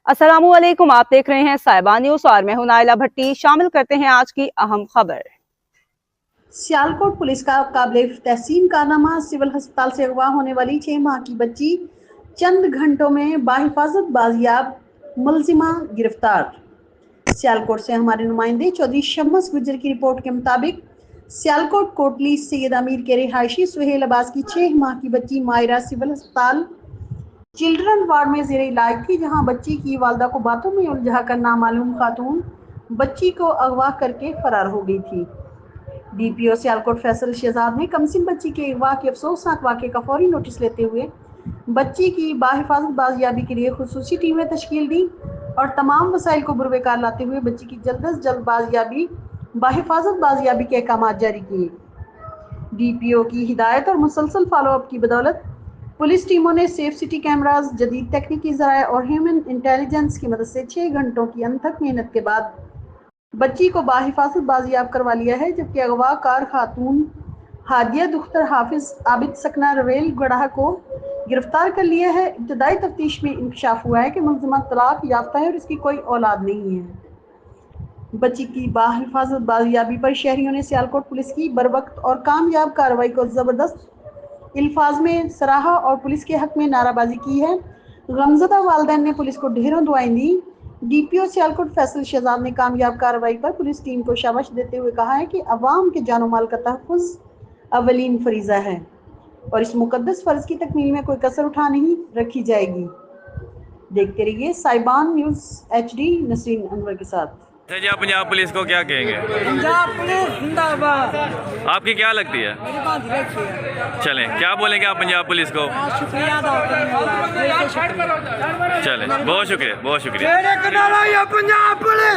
अस्सलामुअलैकुम, आप देख रहे हैं साहिबा न्यूज और मैं हूं नाइला भट्टी। शामिल करते हैं आज की अहम खबर। सियालकोट पुलिस का काबिल तहसीन कारनामा, सिविल अस्पताल से अगवा होने वाली 6 माह की बच्ची चंद घंटों में बाहिफाजत बाजियाब, मुलजिमा गिरफ्तार। सियालकोट से हमारे नुमाइंदे चौधरी शम्स गुजर की रिपोर्ट के मुताबिक सियालकोट कोटली सैयद अमीर के रिहायशी सुहेल अब्बास की 6 माह की बच्ची मायरा सिविल अस्पताल चिल्ड्रन वार्ड में जेर इलाज थी, जहां बच्ची की वालदा को बातों में उलझा कर नामालूम खातून बच्ची को अगवा करके फरार हो गई थी। डीपीओ सियालकोट फैसल शहजाद ने कमसिन बच्ची के अगवा के अफसोसनाक वाक़े का फौरी नोटिस लेते हुए बच्ची की बाहिफाजत बाजियाबी के लिए खुसूसी टीमें तश्कील दी और तमाम वसाइल को बुरवेकार लाते हुए बच्ची की जल्द अज जल्द बाहिफाजत बाजियाबी के अहकाम जारी किए। डीपीओ की हिदायत और मुसलसल फॉलोअप की बदौलत पुलिस टीमों ने सेफ सिटी कैमराज, जदीद तकनीकी ज़राए और ह्यूमन इंटेलिजेंस की मदद से 6 घंटों की अनथक मेहनत के बाद बच्ची को बाहिफाजत बाजियाब करवा लिया है, जबकि अगवा कार खातून हादिया दुख्तर हाफिज आबिद सकना रवेल गढ़ा को गिरफ्तार कर लिया है। इब्तदाई तफ्तीश में इंकशाफ हुआ है कि मुलजिमा तलाक याफ्ता है और इसकी कोई औलाद नहीं है। बच्ची की बाहिफाजत बाजियाबी पर शहरियों ने सियालकोट पुलिस की बरवक्त और कामयाब कार्रवाई को ज़बरदस्त इल्फाज में सराहा और पुलिस के हक में नाराबाजी की है। गमज़दा वालिदैन ने पुलिस को ढेरों दुआएं दी। डीपीओ सियालकोट फैसल शहजाद ने कामयाब कार्रवाई पर पुलिस टीम को शाबाश देते हुए कहा है कि अवाम के जानो माल का तहफ़्फ़ुज़ अवलीन फरीज़ा है और इस मुक़द्दस फ़र्ज़ की तकमील में कोई कसर उठा नहीं रखी जाएगी। देखते रहिए साहिबान न्यूज़ HD नसरीन अनवर के साथ। जी, आप पंजाब पुलिस को क्या कहेंगे? पंजाब पुलिस जिंदाबाद। आपकी क्या लगती है? मेरी बात लगती है। चलें, क्या बोलेंगे आप पंजाब पुलिस को? शुक्रिया अदा करने। चलें, बहुत शुक्रिया, बहुत शुक्रिया। पंजाब पुलिस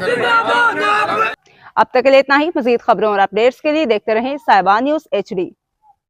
जिंदाबाद। अब तक के लिए इतना ही। मजीद खबरों और अपडेट्स के लिए देखते रहें साहिबा न्यूज HD।